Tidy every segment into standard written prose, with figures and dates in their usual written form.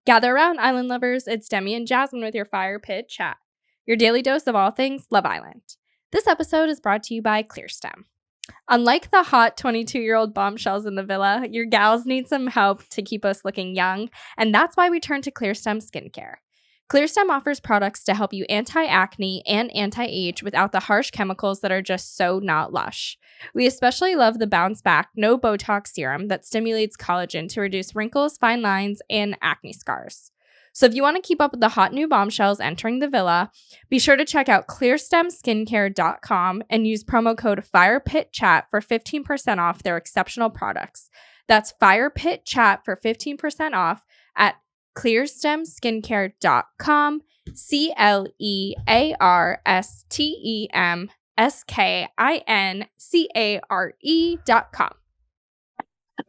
Gather around, island lovers. It's Demi and Jasmine with your Fire Pit Chat, your daily dose of all things Love Island. This episode is brought to you by ClearStem. Unlike the hot 22-year-old bombshells in the villa, your gals need some help to keep us looking young, and that's why we turn to ClearStem Skincare. ClearStem offers products to help you anti-acne and anti-age without the harsh chemicals that are just so not lush. We especially love the Bounce Back No Botox Serum that stimulates collagen to reduce wrinkles, fine lines, and acne scars. So if you want to keep up with the hot new bombshells entering the villa, be sure to check out clearstemskincare.com and use promo code FIREPITCHAT for 15% off their exceptional products. That's FIREPITCHAT for 15% off at clearstemskincare.com, Clearstemskincare.com.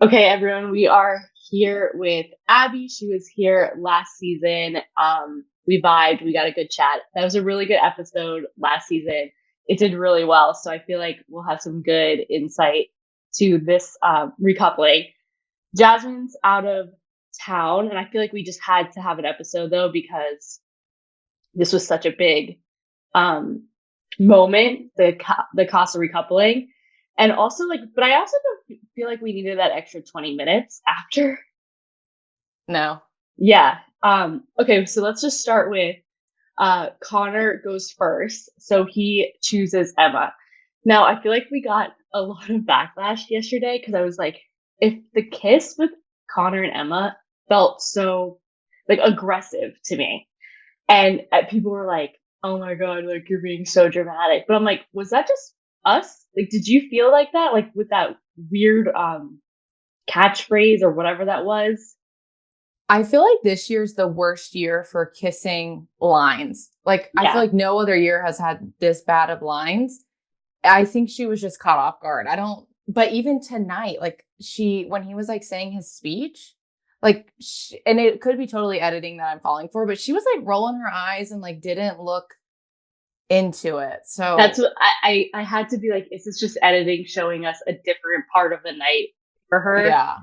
Okay, everyone, we are here with Abbie. She was here last season. We vibed. We got a good chat. That was a really good episode last season. It did really well. So I feel like we'll have some good insight to this recoupling. Jasmine's out of town, and I feel like we just had to have an episode though because this was such a big moment, the Casa recoupling. And also, but I also don't feel like we needed that extra 20 minutes after. No. Yeah. Okay, so let's just start with Connor goes first. So he chooses Emma. Now, I feel like we got a lot of backlash yesterday because I was like, if the kiss with Connor and Emma felt so, aggressive to me. And people were like, oh my God, you're being so dramatic. But I'm like, was that just us? Did you feel like that? With that weird catchphrase or whatever that was? I feel like this year's the worst year for kissing lines. I feel like no other year has had this bad of lines. I think she was just caught off guard. But even tonight, when he was saying his speech, and it could be totally editing that I'm falling for, but she was rolling her eyes and didn't look into it. So that's what I had to be like, is this just editing showing us a different part of the night for her? Yeah.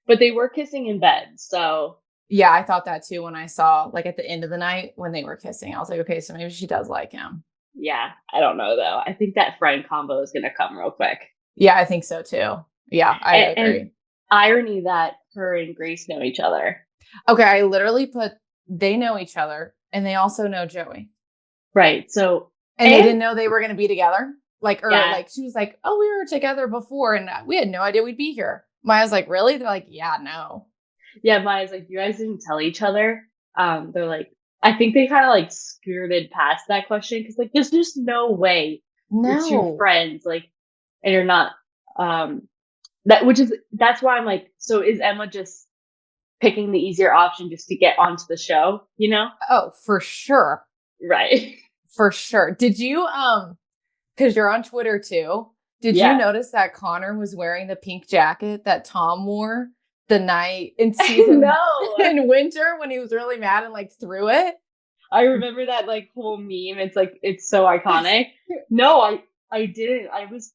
But they were kissing in bed, so yeah, I thought that too when I saw at the end of the night when they were kissing. I was like, okay, so maybe she does like him. Yeah, I don't know though. I think that friend combo is gonna come real quick. Yeah, I think so too. Yeah, I agree. And irony that her and Grace know each other. Okay, I literally put they know each other and they also know Joey. Right. So and they didn't know they were going to be together. She was like, "Oh, we were together before and we had no idea we'd be here." Maya's like, "Really?" They're like, "Yeah, no." Yeah, Maya's like, "You guys didn't tell each other." They're like, I think they kind of skirted past that question because there's just no way you're two friends and you're not that's why I'm like, so is Emma just picking the easier option just to get onto the show, Oh, for sure. Right. For sure. Did you because you're on Twitter too, did you notice that Connor was wearing the pink jacket that Tom wore the night in season in winter when he was really mad and threw it? I remember that whole meme. It's so iconic. No, I didn't. I was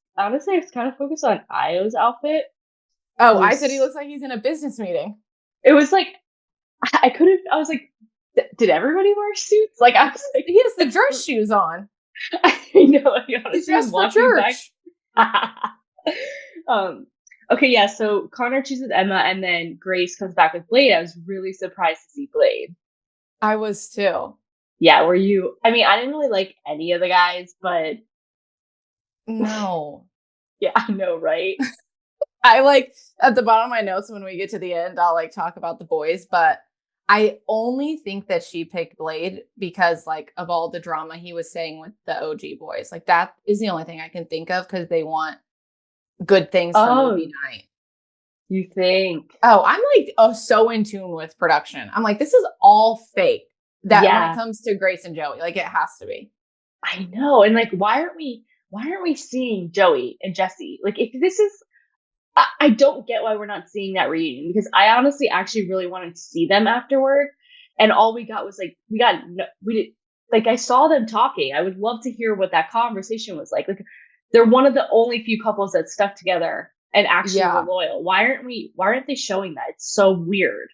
kind of focused on Io's outfit. Oh, I said he looks like he's in a business meeting. It was I was like, did everybody wear suits? I was like, he has the dress shoes on. I know. He's dressed for church. Okay, yeah. So Connor chooses Emma, and then Grace comes back with Blade. I was really surprised to see Blade. I was too. Yeah, were you? I mean, I didn't really like any of the guys, but no. Yeah, I know, right? I at the bottom of my notes when we get to the end, I'll talk about the boys, but I only think that she picked Blade because of all the drama he was saying with the OG boys. That is the only thing I can think of because they want good things for movie night. You think? Oh, I'm so in tune with production. I'm this is all fake. When it comes to Grace and Joey, it has to be. I know. And why aren't we seeing Joey and Jesse? If this is, I don't get why we're not seeing that reunion because I honestly actually really wanted to see them afterward. And all we got was I saw them talking. I would love to hear what that conversation was like. They're one of the only few couples that stuck together and actually were loyal. Why aren't they showing that? It's so weird.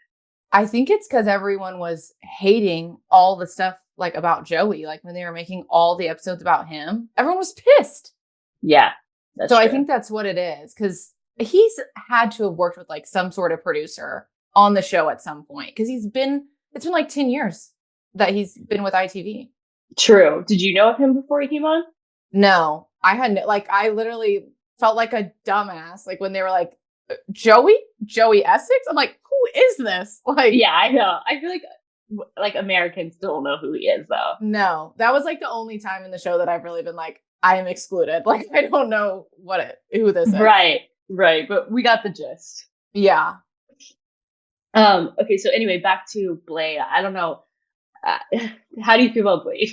I think it's because everyone was hating all the stuff like about Joey. Like when they were making all the episodes about him, everyone was pissed. Yeah. That's so true. I think that's what it is, because he's had to have worked with like some sort of producer on the show at some point, because it's been like 10 years that he's been with ITV. True. Did you know of him before he came on? No, I hadn't. Like, I literally felt like a dumbass. Like when they were like, Joey Essex. I'm like, who is this? Like, yeah, I know. I feel like Americans don't know who he is though. No, that was like the only time in the show that I've really been like, I am excluded. Like, I don't know who this is. Right. But we got the gist. Yeah. Okay. So anyway, back to Blade. I don't know. How do you feel about Blade?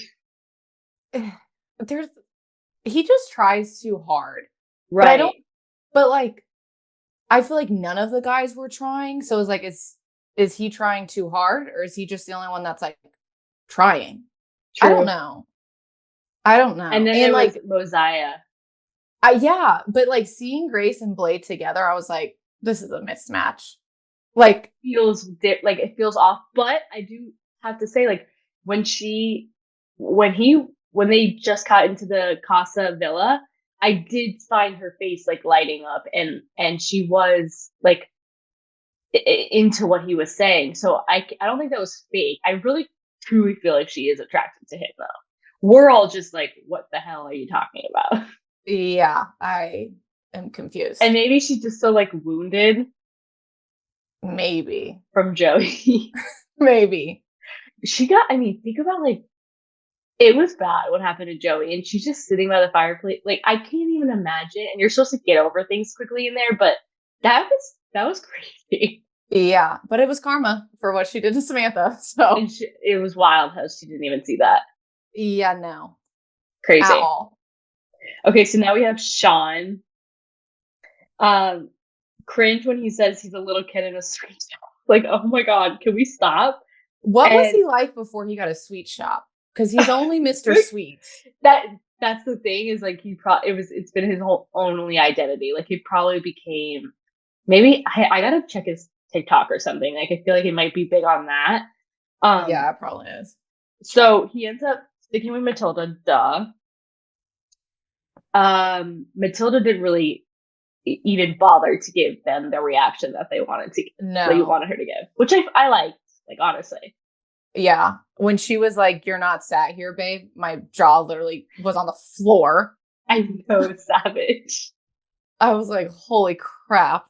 He just tries too hard. Right. But like, I feel like none of the guys were trying. So it's like, is he trying too hard, or is he just the only one that's like trying? True. I don't know. And then there was Mosiah. Yeah, but like seeing Grace and Blade together, I was like, this is a mismatch. Like, it feels off. But I do have to say, like, when they just got into the Casa Villa, I did find her face like lighting up, and she was like into what he was saying. So I don't think that was fake. I really truly feel like she is attracted to him though. We're all just like, what the hell are you talking about? Yeah, I am confused. And maybe she's just so like wounded. Maybe. From Joey. Maybe. Think about like, it was bad what happened to Joey, and she's just sitting by the fireplace. Like, I can't even imagine. And you're supposed to get over things quickly in there, but that was crazy. Yeah, but it was karma for what she did to Samantha. So it was wild how she didn't even see that. Yeah, no. Crazy. At all. Okay, so now we have Sean. Cringe when he says he's a little kid in a sweet shop. Like, oh my god, can we stop? What was he like before he got a sweet shop? Because he's only Mr. Sweet. That's the thing, is like it's been his whole only identity. Like, he probably became, maybe I gotta check his TikTok or something. Like, I feel like he might be big on that. Yeah, it probably is. So he ends up sticking with Matilda. Duh. Matilda didn't really even bother to give them the reaction that they wanted her to give, which I liked, like, honestly. Yeah, when she was like, "You're not sat here, babe," my jaw literally was on the floor. I know, savage. I was like, "Holy crap!"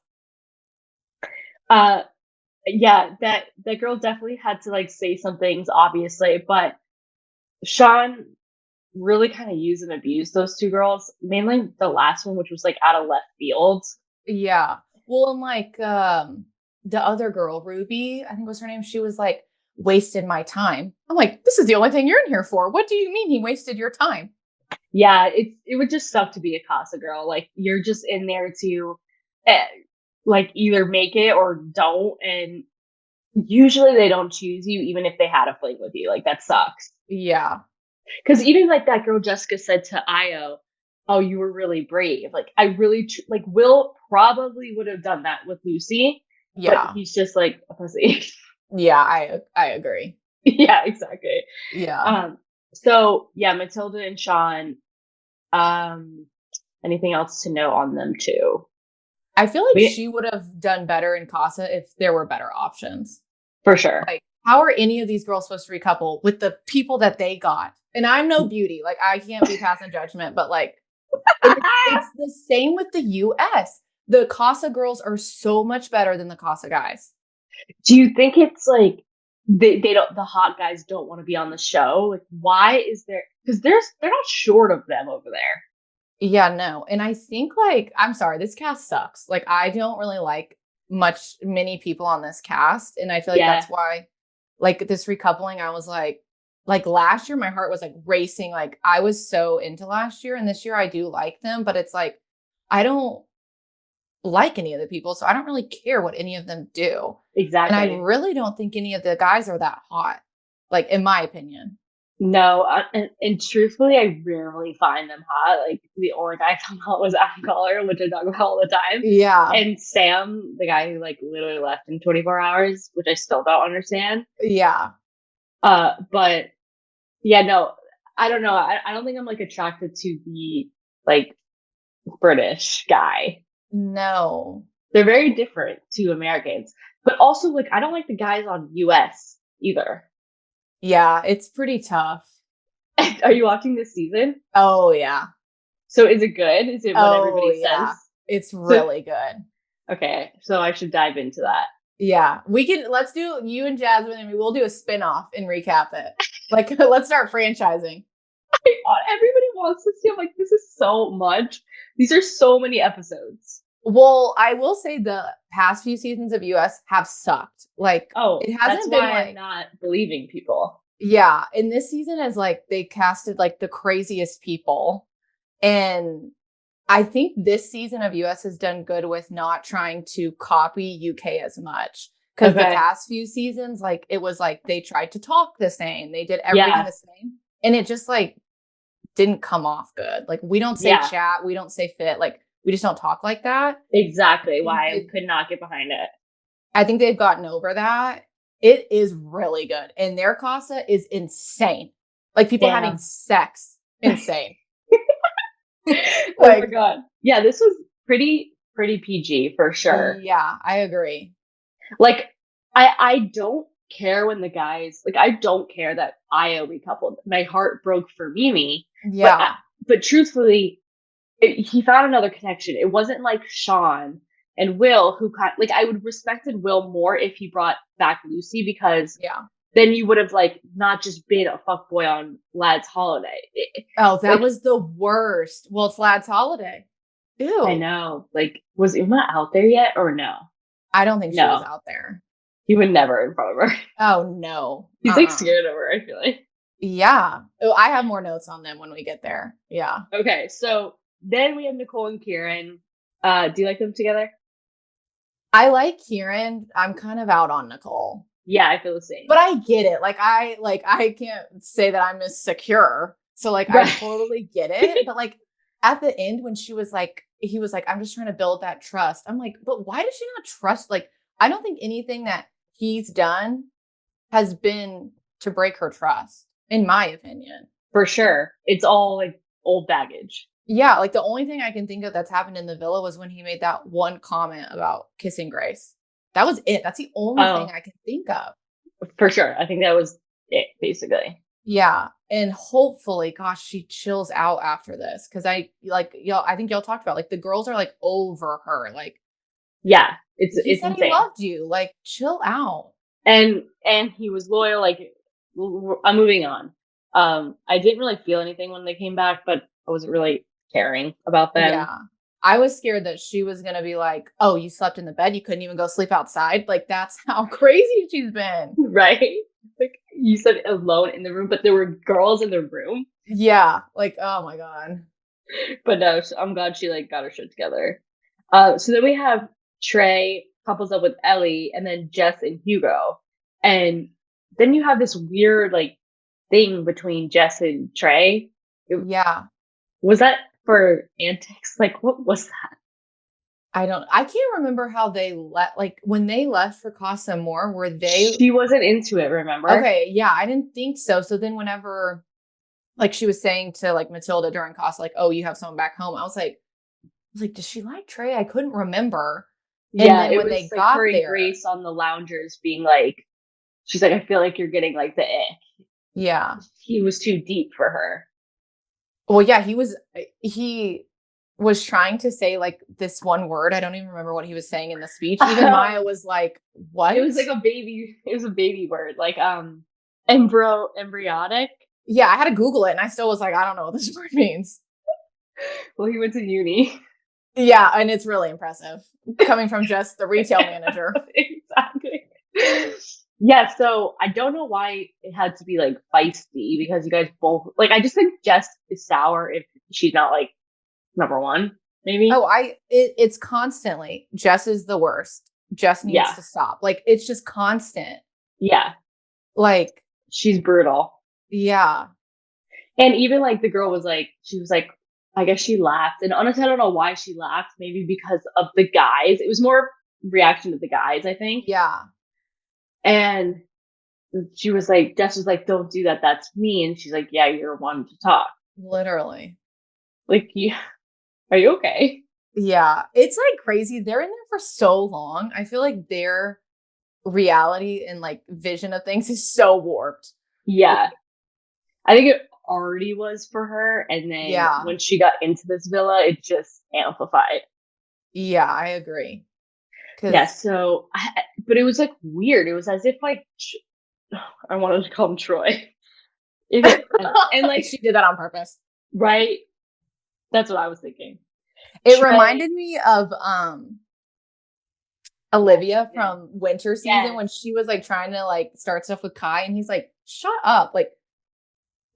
Yeah, that girl definitely had to like say some things, obviously, but Sean really kind of used and abused those two girls, mainly the last one, which was like out of left field. Yeah. Well, and like the other girl, Ruby, I think was her name, she was like, wasted my time. I'm like, this is the only thing you're in here for. What do you mean he wasted your time? Yeah, it would just suck to be a Casa girl. Like, you're just in there to like either make it or don't, and usually they don't choose you even if they had a fling with you. Like, that sucks. Yeah. Because even like that girl Jessica said to Io, "Oh, you were really brave." Like, I really like Will probably would have done that with Lucy. Yeah, but he's just like a pussy. Yeah, I agree. Yeah, exactly. Yeah. So yeah, Matilda and Sean. Anything else to know on them too? I feel like she would have done better in Casa if there were better options. For sure. Like, how are any of these girls supposed to recouple with the people that they got? And I'm no beauty. Like, I can't be passing judgment, but like, it's the same with the US. The Casa girls are so much better than the Casa guys. Do you think it's like they don't, the hot guys don't want to be on the show? Like, why is there? Because they're not short of them over there. Yeah, no. And I think, like, I'm sorry, this cast sucks. Like, I don't really like many people on this cast. And I feel like that's why, like, this recoupling, I was like last year, my heart was like racing. Like, I was so into last year, and this year I do like them, but it's like, I don't like any of the people, so I don't really care what any of them do. Exactly. And I really don't think any of the guys are that hot, like, in my opinion. No, and truthfully, I rarely find them hot. Like the only guy I found hot was Abbie, which I talk about all the time. Yeah. And Sam, the guy who like literally left in 24 hours, which I still don't understand. Yeah. But yeah, no, I don't know. I don't think I'm like attracted to the like British guy. No. They're very different to Americans. But also like I don't like the guys on US either. Yeah, it's pretty tough. Are you watching this season? Oh yeah. So is it good? Is it what everybody says? It's really good. Okay, so I should dive into that. Yeah, let's do you and Jasmine, and we'll do a spin-off and recap it. Like, let's start franchising. Everybody wants to see. I'm like, this is so much. These are so many episodes. Well, I will say the past few seasons of US have sucked. Like, it hasn't been like I'm not believing people. Yeah, and this season is like they casted like the craziest people, and I think this season of US has done good with not trying to copy UK as much. Because the past few seasons, like it was like they tried to talk the same, they did everything the same, and it just like didn't come off good. Like we don't say chat, we don't say fit, like we just don't talk like that. Exactly why I could not get behind it. I think they've gotten over that. It is really good, and their Casa is insane. Like people having sex, insane. Oh my god! Yeah, this was pretty PG for sure. Yeah, I agree. Like, I don't care when the guys like. I don't care that Io recoupled. My heart broke for Mimi. Yeah, but truthfully, he found another connection. It wasn't like Sean and Will, who like I would respected Will more if he brought back Lucy, because then you would have like not just been a fuckboy on Lad's holiday. Oh, that was the worst. Well, it's Lad's holiday. Ew. I know. Like, was Uma out there yet or no? I don't think she was out there. He would never in front of her. Oh no. He's like scared of her, I feel like. Yeah. Oh, I have more notes on them when we get there. Yeah. Okay, so then we have Nicole and Kieran. Do you like them together? I like Kieran. I'm kind of out on Nicole. Yeah, I feel the same. But I get it. I can't say that I'm as secure. So I totally get it. But like at the end when he was like, I'm just trying to build that trust. I'm like, but why does she not trust? Like, I don't think anything that he's done has been to break her trust, in my opinion. For sure. It's all like old baggage. Yeah, like the only thing I can think of that's happened in the villa was when he made that one comment about kissing Grace. That was it. That's the only thing I can think of. For sure. I think that was it, basically. Yeah. And hopefully, gosh, she chills out after this. Cause I think y'all talked about like the girls are like over her. Like, yeah, it's insane. He loved you. Like, chill out. And he was loyal. Like, I'm moving on. I didn't really feel anything when they came back, but I wasn't really caring about them. Yeah. I was scared that she was going to be like, oh, you slept in the bed. You couldn't even go sleep outside. Like, that's how crazy she's been. Right? Like, you said alone in the room, but there were girls in the room. Yeah. Like, oh my God. But no, I'm glad she like got her shit together. So then we have Trey couples up with Ellie, and then Jess and Hugo. And then you have this weird like thing between Jess and Trey. Yeah. Was that for antics? Like, what was that? I can't remember how they when they left for Casa Amor, were they? She wasn't into it, remember? Okay, yeah, I didn't think so. So then whenever like she was saying to like Matilda during Casa, like, oh, you have someone back home. I was like, does she like Trey? I couldn't remember. And yeah, then when they got her there, Grace on the loungers being like, she's like, I feel like you're getting like the ick. Yeah. He was too deep for her. Well, yeah, he was trying to say like this one word. I don't even remember what he was saying in the speech. Even Maya was like, what? It was like it was a baby word, like embryonic. Yeah, I had to Google it and I still was like, I don't know what this word means. Well, he went to uni. Yeah, and it's really impressive coming from just the retail manager. Exactly. Yeah, so I don't know why it had to be like feisty, because you guys both like, I just think Jess is sour if she's not like number one, maybe. Oh, it's constantly Jess is the worst. Jess needs to stop. Like, it's just constant. Yeah. Like, she's brutal. Yeah. And even like the girl was like, she was like, I guess she laughed. And honestly, I don't know why she laughed. Maybe because of the guys. It was more reaction to the guys, I think. Yeah. And she was like, Jess was like, don't do that. That's mean. She's like, yeah, you're one to talk. Literally. Like, yeah, are you okay? Yeah. It's like crazy. They're in there for so long. I feel like their reality and like vision of things is so warped. Yeah. I think it already was for her. And then Yeah. when she got into this villa, it just amplified. Yeah, I agree. Yeah. But it was like weird. It was as if like, I wanted to call him Troy. And like, she did that on purpose. right? That's what I was thinking. It reminded me of Olivia from winter season when she was like trying to like start stuff with Kai and he's like, shut up. Like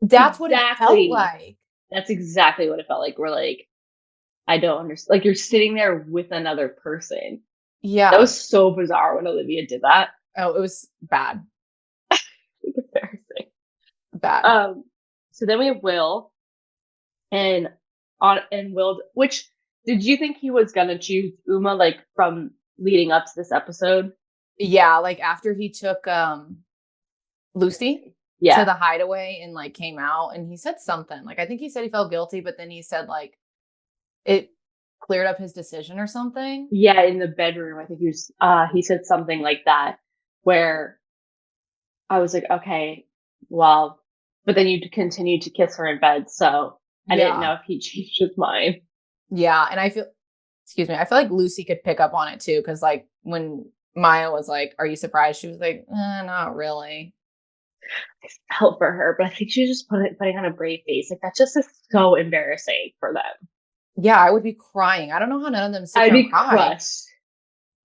that's what it felt like. That's exactly what it felt like. We're like, I don't understand. Like you're sitting there with another person. Yeah. That was so bizarre when Olivia did that. Oh, it was bad. Embarrassing. Bad. So then we have Will and Will, which did you think he was gonna choose Uma like from leading up to this episode? Yeah, like after he took Lucy to the hideaway and like came out and he said something. Like I think he said he felt guilty, but then he said like it cleared up his decision or something. Yeah, in the bedroom, I think he said something like that where I was like, okay, well, but then you continued to kiss her in bed, so I didn't know if he changed his mind. Yeah, and I feel like Lucy could pick up on it too, because like when Maya was like, "Are you surprised?" She was like, "Not really." I felt for her, but I think she was just putting on a brave face. Like that just is so embarrassing for them. Yeah, I would be crying. I don't know how none of them sit I'd there be and cry. crushed.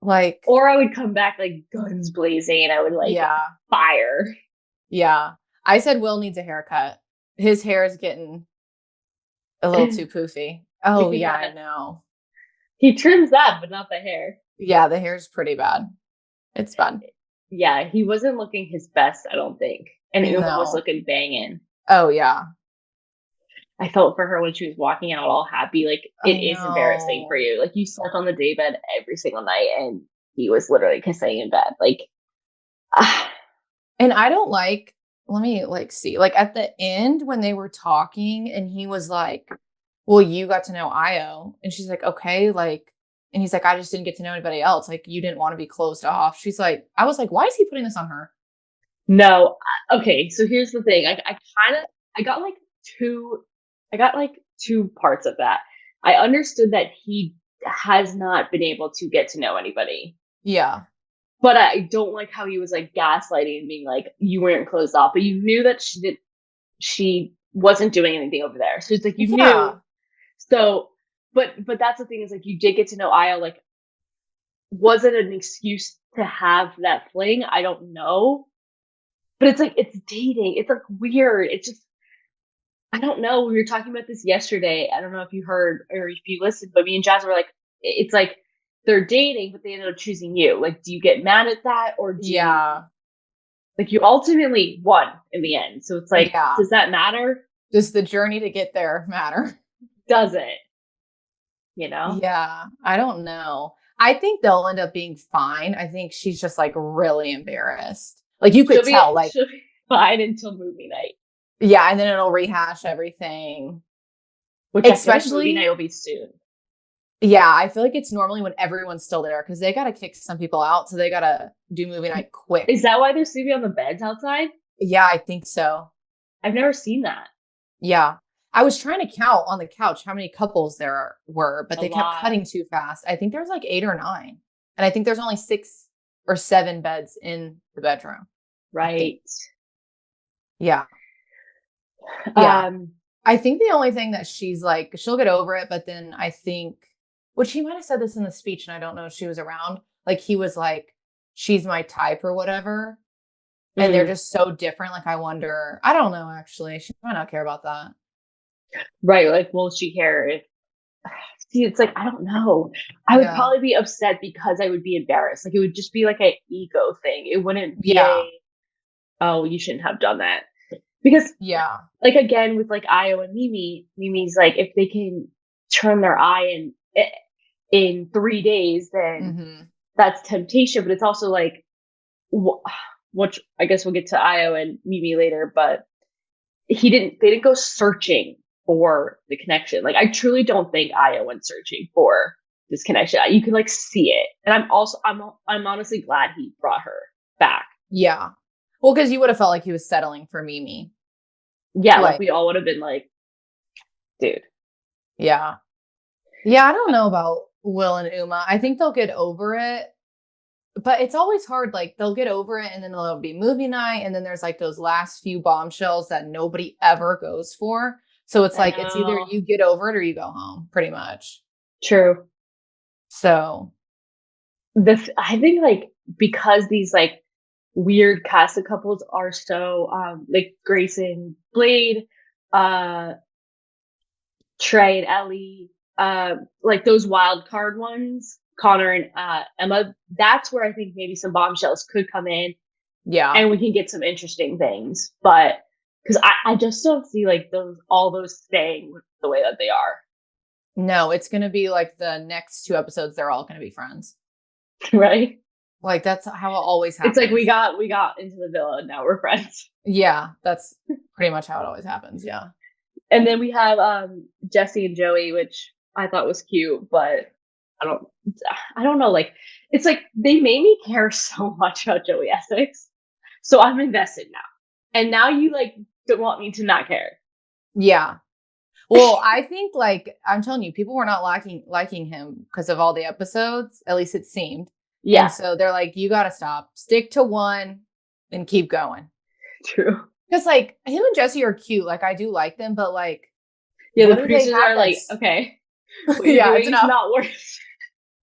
Like, or I would come back like guns blazing and I would like fire. Yeah. I said Will needs a haircut. His hair is getting a little too poofy. Oh, yeah, I know. He trims that, but not the hair. Yeah, the hair's pretty bad. It's bad. Yeah, he wasn't looking his best, I don't think. And Uma was looking banging. Oh, yeah. I felt for her when she was walking out all happy. Like, it is embarrassing for you. Like, you slept on the daybed every single night and he was literally kissing in bed. Like, and I don't like, let me like see, like at the end when they were talking and he was like, well, you got to know Io. And she's like, okay, like, and he's like, I just didn't get to know anybody else. Like, you didn't want to be closed off. She's like, I was like, why is he putting this on her? No. Okay. So here's the thing. I got like two parts of that. I understood that he has not been able to get to know anybody. Yeah. But I don't like how he was like gaslighting and being like, you weren't closed off, but you knew that she wasn't doing anything over there. So it's like, you knew. So, but that's the thing is like, you did get to know Io. Like, was it an excuse to have that fling? I don't know. But it's like, it's dating. It's like weird. It's just, I don't know. We were talking about this yesterday. I don't know if you heard or if you listened, but me and Jazz were like, it's like they're dating, but they ended up choosing you. Like, do you get mad at that? Or do you, like, you ultimately won in the end. So it's like, does that matter? Does the journey to get there matter? Does it? You know? Yeah. I don't know. I think they'll end up being fine. I think she's just like really embarrassed. Like you could tell, like she'll be fine until movie night. Yeah, and then it'll rehash everything. Which especially movie night will be soon. Yeah, I feel like it's normally when everyone's still there because they gotta kick some people out, so they gotta do movie night quick. Is that why they're sleeping on the beds outside? Yeah, I think so. I've never seen that. Yeah. I was trying to count on the couch how many couples there were, but they kept cutting too fast. I think there's like 8 or 9. And I think there's only 6 or 7 beds in the bedroom. Right. Yeah. Yeah. I think the only thing that she's like, she'll get over it, but then I think, which he might have said this in the speech, and I don't know if she was around, like he was like, she's my type or whatever. And they're just so different. Like, I wonder, I don't know, actually. She might not care about that. Right. Like, will she care if, see, it's like, I don't know. I would probably be upset because I would be embarrassed. Like, it would just be like an ego thing. It wouldn't be oh, you shouldn't have done that. Because Yeah. like again with like Io and Mimi's like if they can turn their eye in 3 days, then that's temptation. But it's also like, which I guess we'll get to Io and Mimi later, but they didn't go searching for the connection. Like I truly don't think Io went searching for this connection. You can like see it, and I'm honestly glad he brought her back. Yeah. Well, because you would have felt like he was settling for Mimi. Yeah, like we all would have been like, dude. Yeah. Yeah, I don't know about Will and Uma. I think they'll get over it. But it's always hard. Like they'll get over it and then there'll be movie night. And then there's like those last few bombshells that nobody ever goes for. So it's like, it's either you get over it or you go home pretty much. True. So I think like, because these like weird casted couples are so, like Grayson, Blade, Trey and Ellie, like those wild card ones, Connor and Emma, that's where I think maybe some bombshells could come in. Yeah. And we can get some interesting things. But because I just don't see like all those staying the way that they are. No, it's going to be like the next 2 episodes, they're all going to be friends. Right? Like that's how it always happens. It's like we got into the villa and now we're friends. Yeah, that's pretty much how it always happens. Yeah. And then we have Jesse and Joey, which I thought was cute, but I don't know. Like it's like they made me care so much about Joey Essex, so I'm invested now. And now you like don't want me to not care. Yeah. Well, I think like I'm telling you, people were not liking him because of all the episodes. At least it seemed. Yeah. And so they're like, you got to stop, stick to one, and keep going. True. Because like him and Jesse are cute. Like I do like them, but like yeah, the producers are like, okay, yeah, it's not worth.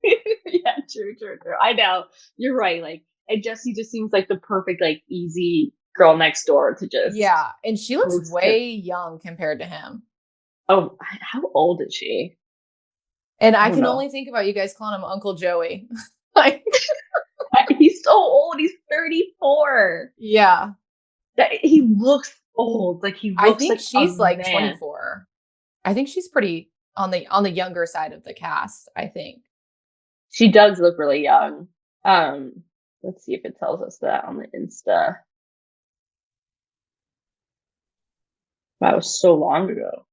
Yeah, true. I know you're right. Like, and Jesse just seems like the perfect like easy girl next door to just and she looks way young compared to him. Oh, how old is she? And I can only think about you guys calling him Uncle Joey. Like he's so old. He's 34. Yeah. He looks old. Like he looks I think like she's like man. 24. I think she's pretty on the younger side of the cast, I think. She does look really young. Let's see if it tells us that on the Insta. Wow, it was so long ago.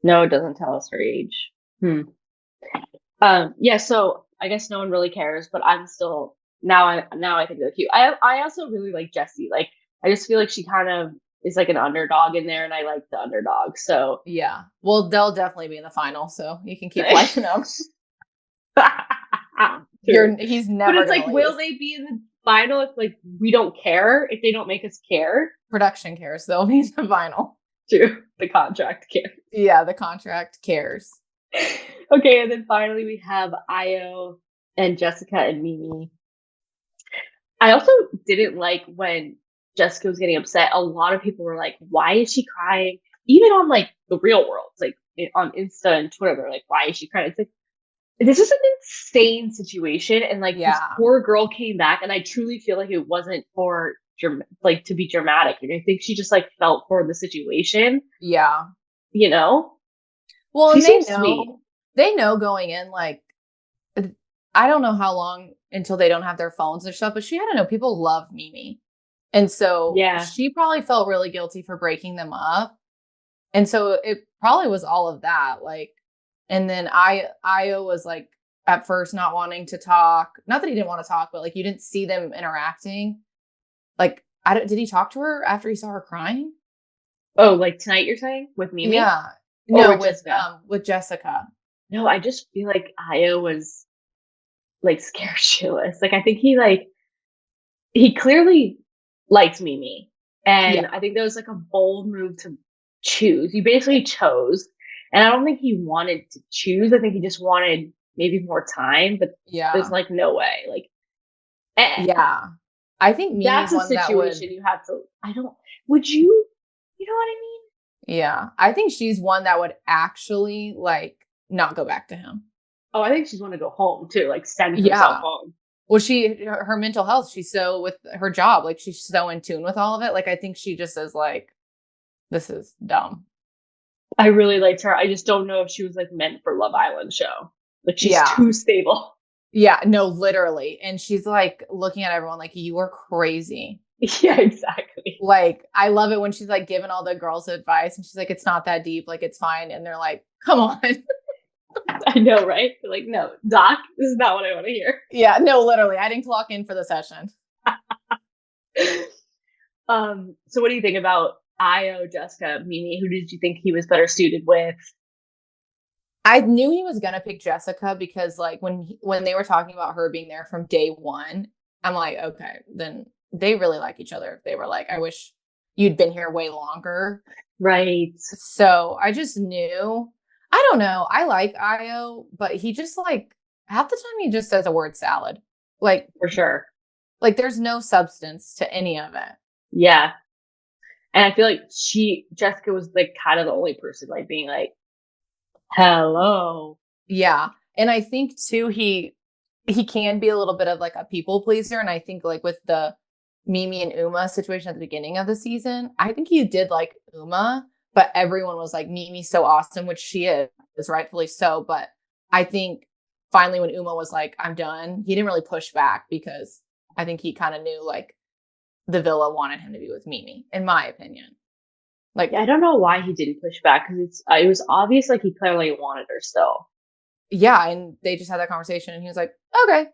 No, it doesn't tell us her age. Yeah, so I guess no one really cares, but I'm still now I think they're cute. I also really like Jessie. Like I just feel like she kind of is like an underdog in there, and I like the underdog. So yeah, well, they'll definitely be in the final, so you can keep liking them. He's never. But it's like, will they be in the final if like we don't care? If they don't make us care, production cares. They'll be in the final. True, the contract cares. Yeah, the contract cares. Okay, and then finally we have Io and Jessica and Mimi. I also didn't like when Jessica was getting upset. A lot of people were like, why is she crying? Even on like the real world, like on Insta and Twitter, they're like, why is she crying? It's like, this is an insane situation. And like this poor girl came back, and I truly feel like it wasn't for like to be dramatic. And I think she just like felt for the situation. Yeah. You know? Well, and they know going in, like, I don't know how long until they don't have their phones and stuff, but she had to know people love Mimi. And so she probably felt really guilty for breaking them up. And so it probably was all of that. Like, and then Io was like at first not wanting to talk. Not that he didn't want to talk, but like you didn't see them interacting. Like, did he talk to her after he saw her crying? Oh, like tonight you're saying? With Mimi? Yeah. No, with Jessica. No, I just feel like Io was like scared shitless. Like I think he clearly likes Mimi. And I think that was like a bold move to choose. You basically chose. And I don't think he wanted to choose. I think he just wanted maybe more time, but there's like no way. Like I think Mimi's that's a situation you have to would you know what I mean? Yeah. I think she's one that would actually like not go back to him. Oh, I think she's want to go home too, like send herself home. Well, her mental health, she's so with her job, like she's so in tune with all of it. Like I think she just is like, This is dumb. I really liked her. I just don't know if she was like meant for Love Island show. Like she's too stable. Yeah, no, literally. And she's like looking at everyone like, you are crazy. Yeah, exactly. Like, I love it when she's like giving all the girls advice and she's like, it's not that deep. Like, it's fine. And they're like, come on. I know, right? They're like, no, Doc, this is not what I want to hear. Yeah, no, literally. I didn't clock in for the session. So what do you think about Io, Jessica, Mimi? Who did you think he was better suited with? I knew he was gonna pick Jessica because like when they were talking about her being there from day one, I'm like, okay, then they really like each other. They were like, I wish you'd been here way longer. Right. So I just knew. I don't know. I like Io, but he just like half the time he just says a word salad. Like For sure. Like there's no substance to any of it. Yeah. And I feel like Jessica was like kind of the only person like being like, hello. Yeah. And I think too, he can be a little bit of like a people pleaser. And I think like with the Mimi and Uma situation at the beginning of the season, I think he did like Uma, but everyone was like, Mimi's so awesome, which she is rightfully so. But I think finally when Uma was like, I'm done, he didn't really push back because I think he kind of knew like the villa wanted him to be with Mimi, in my opinion. Like, I don't know why he didn't push back because it was obvious like he clearly wanted her still. Yeah, and they just had that conversation and he was like, okay.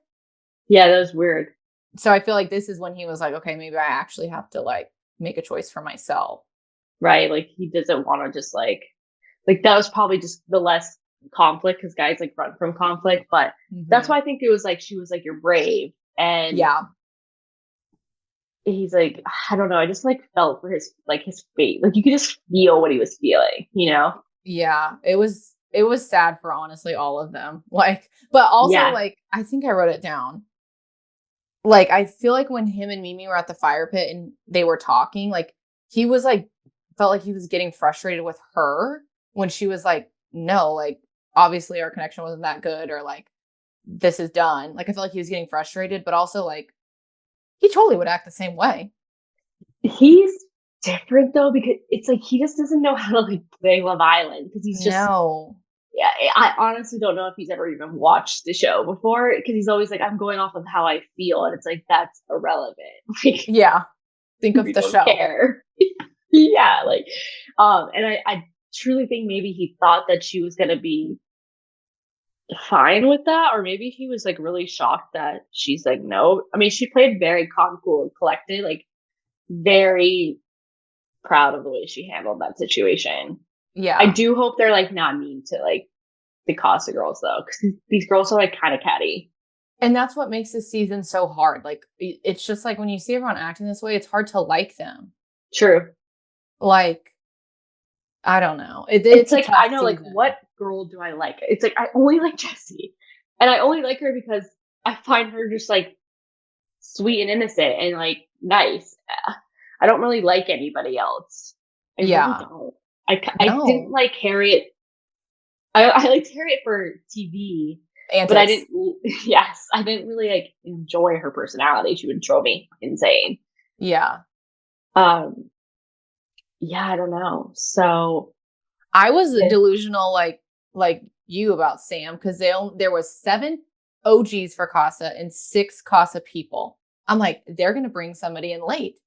Yeah, that was weird. So I feel like this is when he was like, okay, maybe I actually have to like make a choice for myself. Right. Like he doesn't want to just like that was probably just the less conflict because guys like run from conflict. But that's why I think it was like she was like, you're brave. And yeah, he's like, I don't know. I just like felt for his fate. Like you could just feel what he was feeling, you know? Yeah. It was sad for honestly all of them. Like, but also like I think I wrote it down. Like I feel like when him and Mimi were at the fire pit and they were talking, like he was like felt like he was getting frustrated with her when she was like, no, like obviously our connection wasn't that good or like this is done. Like I felt like he was getting frustrated, but also like he totally would act the same way. He's different though because it's like he just doesn't know how to like play Love Island because he's just yeah. I honestly don't know if he's ever even watched the show before because he's always like, I'm going off of how I feel, and it's like that's irrelevant. Like, yeah, think of the show. Care. Yeah, like, and I truly think maybe he thought that she was gonna be fine with that, or maybe he was like really shocked that she's like no. I mean, she played very calm, cool, and collected, like very proud of the way she handled that situation. Yeah. I do hope they're like not mean to like the Casa girls though, because these girls are like kind of catty. And that's what makes this season so hard. Like it's just like when you see everyone acting this way, it's hard to like them. True. Like, I don't know. It's like I know season. Like what girl do I like? It's like I only like Jessie. And I only like her because I find her just like sweet and innocent and like nice. I don't really like anybody else. I really don't. I didn't like Harriet. I liked Harriet for TV, but I didn't. Yes, I didn't really like enjoy her personality. She would drove me insane. Yeah. Yeah, I don't know. So I was delusional, like you about Sam, because there was 7 OGs for Casa and 6 Casa people. I'm like, they're gonna bring somebody in late.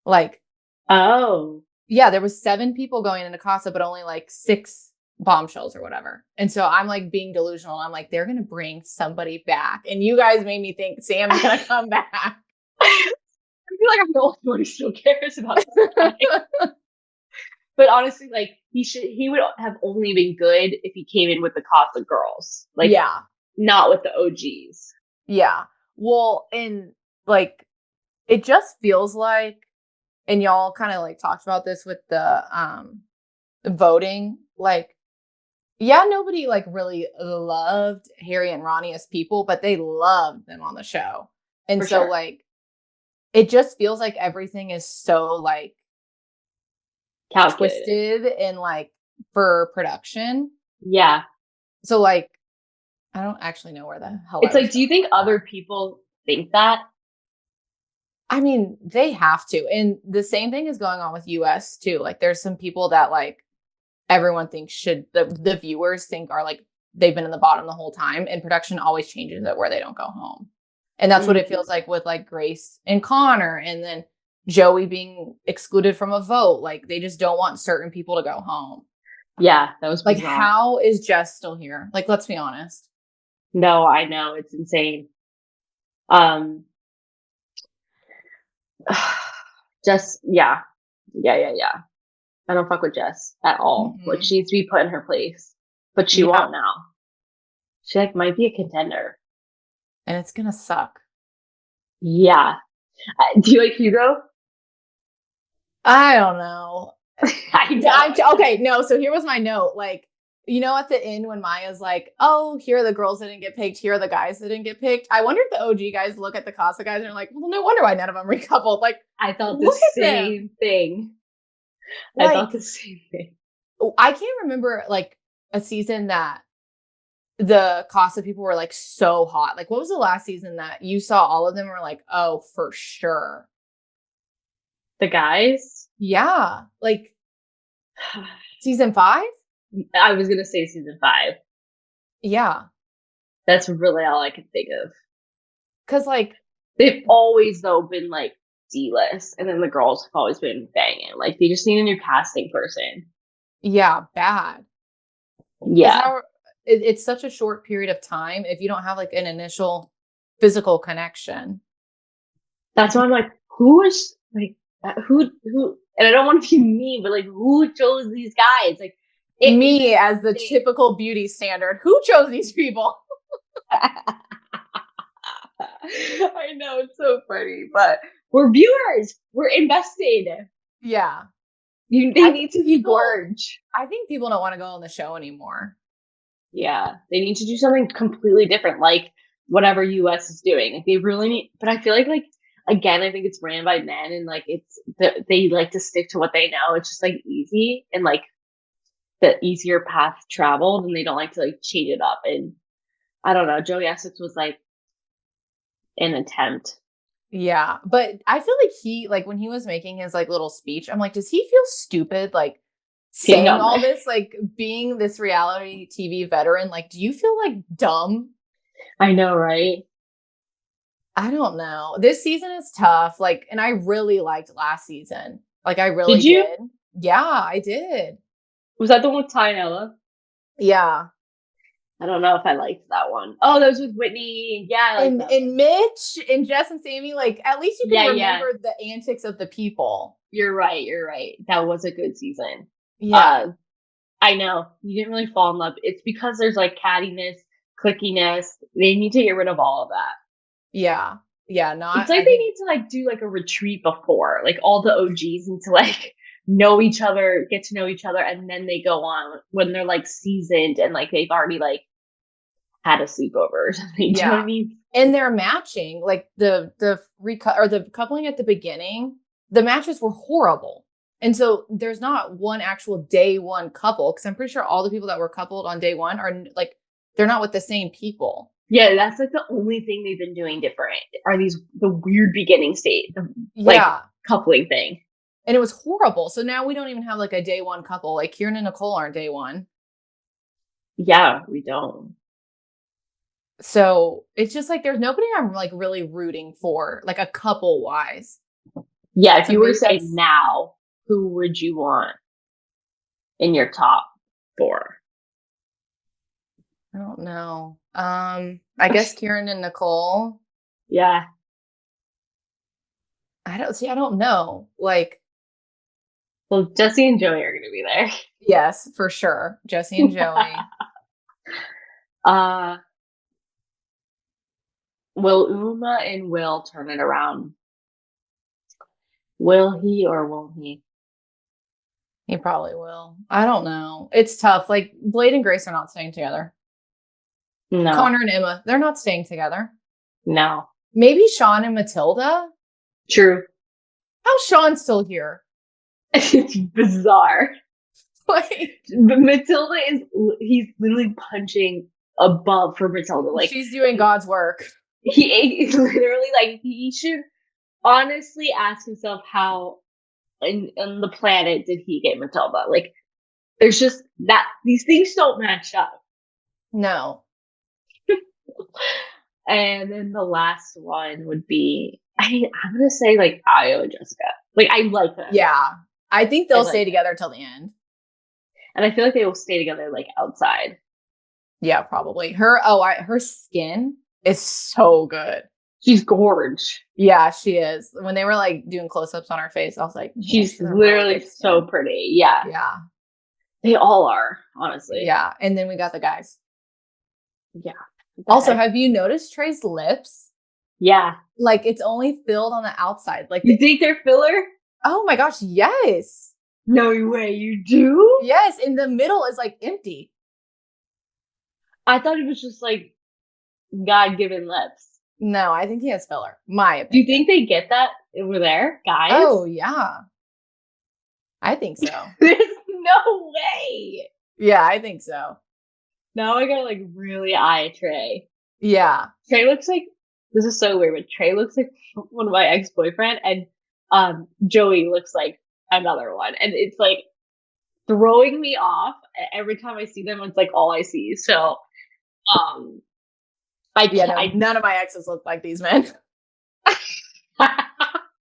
Like, oh yeah, there was 7 people going into Casa, but only like 6 bombshells or whatever. And so I'm like being delusional. I'm like, they're gonna bring somebody back, and you guys made me think Sam's gonna come back. I feel like I'm the only one who still cares about this. But honestly, like he would have only been good if he came in with the Casa girls. Like, yeah, not with the OGs. Yeah. Well, and like it just feels like, and y'all kind of like talked about this with the voting, like, yeah, nobody like really loved Harry and Ronnie as people, but they loved them on the show. And so like it just feels like everything is so like twisted and like for production. Yeah. So like I don't actually know where the hell it's like, do you think other people think that? I mean, they have to. And the same thing is going on with US too. Like there's some people that like everyone thinks the viewers think are like they've been in the bottom the whole time, and production always changes it where they don't go home. And that's what it feels like with like Grace and Connor, and then Joey being excluded from a vote. Like they just don't want certain people to go home. Yeah, that was like, bizarre. how is Jess still here? Like, let's be honest. No, I know, it's insane. Jess, yeah. I don't fuck with Jess at all. Like, she needs to be put in her place, but she won't now. She like might be a contender, and it's gonna suck. Yeah. Do you like Hugo? I don't know. I know. Okay, no. So here was my note. Like, you know, at the end when Maya's like, "Oh, here are the girls that didn't get picked. Here are the guys that didn't get picked." I wonder if the OG guys look at the Casa guys and are like, "Well, no wonder why none of them recoupled." Like, I thought the same thing. I thought the same thing. I can't remember like a season that the Casa people were like so hot. Like, what was the last season that you saw all of them were like, "Oh, for sure." The guys? Yeah. Like season 5? I was going to say season 5. Yeah. That's really all I could think of. Because, like, they've always, though, been, like, D-list. And then the girls have always been banging. Like, they just need a new casting person. Yeah, bad. Yeah. It's such a short period of time if you don't have, like, an initial physical connection. That's why I'm like, who is, like, who, and I don't want to be mean, but, like, who chose these guys? Like, me as the typical beauty standard. Who chose these people? I know, it's so funny, but we're viewers. We're invested. Yeah. They need to be gorge. I think people don't want to go on the show anymore. Yeah. They need to do something completely different, like whatever US is doing. Like, they really need, but I feel like, again, I think it's ran by men, and like they like to stick to what they know. It's just like easy and like the easier path traveled, and they don't like to like change it up. And I don't know, Joey Essex was like an attempt. Yeah, but I feel like he, like, when he was making his like little speech, I'm like, does he feel stupid like saying all this, like being this reality TV veteran? Like, do you feel like dumb? I know, right? I don't know. This season is tough. Like, and I really liked last season. Like, I really did. Yeah, I did. Was that the one with Ty and Ella? Yeah. I don't know if I liked that one. Oh, that was with Whitney. Yeah. And Mitch and Jess and Sammy, like, at least you can remember the antics of the people. You're right. That was a good season. Yeah. I know. You didn't really fall in love. It's because there's like cattiness, clickiness. They need to get rid of all of that. Yeah. Yeah. It's like they need to like do like a retreat before, like all the OGs need to like know each other, get to know each other, and then they go on when they're like seasoned and like they've already like had a sleepover or something. Do you know what I mean? And they're matching, like the coupling at the beginning, the matches were horrible. And so there's not one actual day one couple, because I'm pretty sure all the people that were coupled on day one are like, they're not with the same people. Yeah, that's like the only thing they've been doing different are the weird beginning state, like coupling thing. And it was horrible. So now we don't even have like a day one couple. Like Kieran and Nicole aren't day one. Yeah, we don't. So it's just like there's nobody I'm like really rooting for, like a couple wise. Yeah, if you were to say now, who would you want in your top 4? I don't know. I guess Kieran and Nicole. Yeah. I don't know. Like, well, Jesse and Joey are going to be there. Yes, for sure. Jesse and Joey. Will Uma and Will turn it around? Will he or won't he? He probably will. I don't know. It's tough. Like, Blade and Grace are not staying together. No. Connor and Emma, they're not staying together. No. Maybe Sean and Matilda? True. How's Sean still here? It's bizarre. Like, Matilda he's literally punching above for Matilda. Like, she's doing God's work. He is literally like, he should honestly ask himself how in the planet did he get Matilda? Like, there's just that these things don't match up. No. And then the last one would be, I'm gonna say like Io and Jessica. Like, I like them. Yeah. I think they'll stay together till the end. And I feel like they will stay together like outside. Yeah, probably. Her skin is so good. She's gorge. Yeah, she is. When they were like doing close-ups on her face, I was like, she's literally so pretty. Yeah. Yeah. They all are, honestly. Yeah. And then we got the guys. Yeah. Also, have you noticed Trey's lips? Yeah. Like, it's only filled on the outside. Like, you think they're filler? Oh my gosh, yes. No way, you do? Yes, in the middle is like empty. I thought it was just like God-given lips. No, I think he has filler. My opinion. Do you think they get that over there, guys? Oh, yeah. I think so. There's no way. Yeah, I think so. Now I gotta like really eye Trey. Yeah. Trey looks like, this is so weird, but Trey looks like one of my ex-boyfriend, and Joey looks like another one. And it's like throwing me off every time I see them. It's like all I see. So none of my exes look like these men.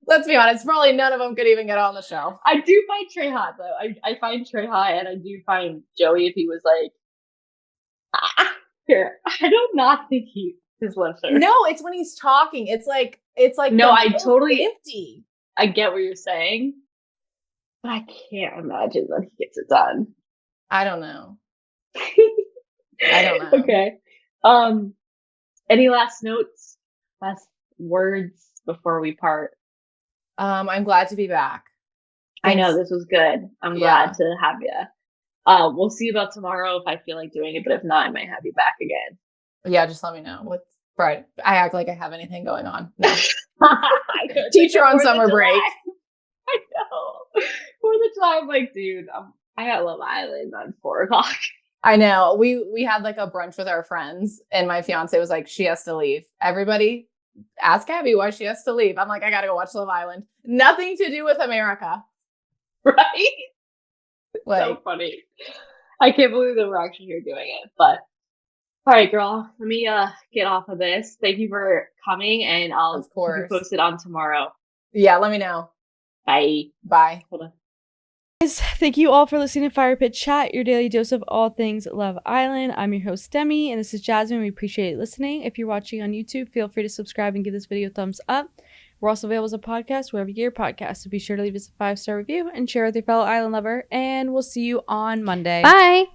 Let's be honest, probably none of them could even get on the show. I do find Trey hot though. I find Trey hot, and I do find Joey, if he was like, here, I do not think his lips are. No, it's when he's talking. It's like no, I totally empty. I get what you're saying, but I can't imagine that he gets it done. I don't know. I don't know. Okay. Any last notes, last words before we part? I'm glad to be back. Thanks. I know this was good. I'm glad to have you. We'll see about tomorrow if I feel like doing it, but if not, I might have you back again. Yeah, just let me know. What's Friday? I act like I have anything going on. No. Teacher on summer break. I know. For the time, like, dude, I got Love Island on 4:00. I know. We had like a brunch with our friends, and my fiance was like, she has to leave. Everybody ask Abbie why she has to leave. I'm like, I gotta go watch Love Island. Nothing to do with America. Right? Like, so funny. I can't believe that we're actually here doing it. But all right, girl, let me get off of this. Thank you for coming, and I'll keep you posted on tomorrow. Yeah, let me know. Bye. Bye. Hold on. Guys, thank you all for listening to Fire Pit Chat, your daily dose of all things Love Island. I'm your host, Demi, and this is Jasmine. We appreciate you listening. If you're watching on YouTube, feel free to subscribe and give this video a thumbs up. We're also available as a podcast wherever you get your podcast, so be sure to leave us a 5-star review and share with your fellow island lover, and we'll see you on Monday. Bye!